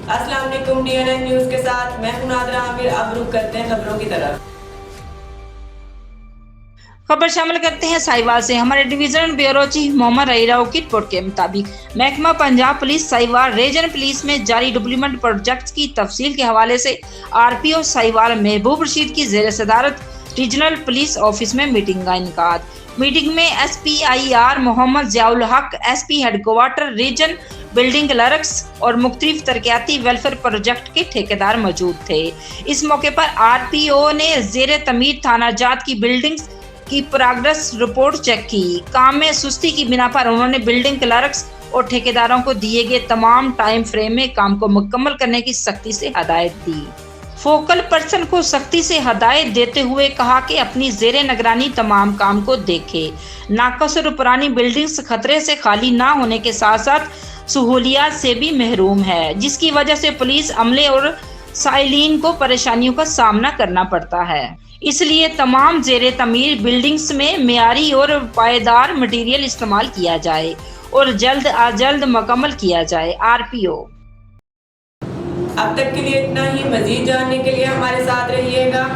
السلام علیکم، DNN news کے ساتھ میں ہوں نادرہ عامر۔ اب رخ کرتے ہیں خبروں کی طرف۔ خبر شامل کرتے ہیں ساہیوال سے۔ ہمارے ڈویژن بیورو چیف محمد راؤ کی رپورٹ کے مطابق محکمہ Punjab police Sahiwal region police میں جاری ڈیولپمنٹ پروجیکٹس کی تفصیل کے حوالے سے RPO ساہیوال محبوب رشید کی زیر صدارت ریجنل پولیس آفس میں میٹنگ کا انعقاد۔ میٹنگ میں SPIR Muhammad Zia ul Haq, SP headquarter ریجن، بلڈنگ کلرکس اور مختلف ترقیاتی ویلفیئر پروجیکٹ کے ٹھیکیدار موجود تھے۔ اس موقع پر RPO نے زیر تعمیر تھانہ جات کی بلڈنگز کی پروگریس رپورٹ چیک کی۔ کام میں سستی کی بنا پر انہوں نے بلڈنگ کلرکس اور ٹھیکیداروں کو دیے گئے تمام ٹائم فریم میں کام کو مکمل کرنے کی سختی سے ہدایت دی۔ فوکل پرسن کو سختی سے ہدایت دیتے ہوئے کہا کہ اپنی زیر نگرانی تمام کام کو دیکھے۔ ناقص اور پرانی بلڈنگز خطرے سے خالی نہ ہونے کے ساتھ ساتھ سہولیات سے بھی محروم ہے، جس کی وجہ سے پولیس عملے اور سائلین کو پریشانیوں کا سامنا کرنا پڑتا ہے۔ اس لیے تمام زیر تعمیر بلڈنگز میں معیاری اور پائیدار مٹیریل استعمال کیا جائے اور جلد از جلد مکمل کیا جائے۔ RPO اب تک کے لیے اتنا ہی۔ مزید جاننے کے لیے ہمارے ساتھ رہیے گا۔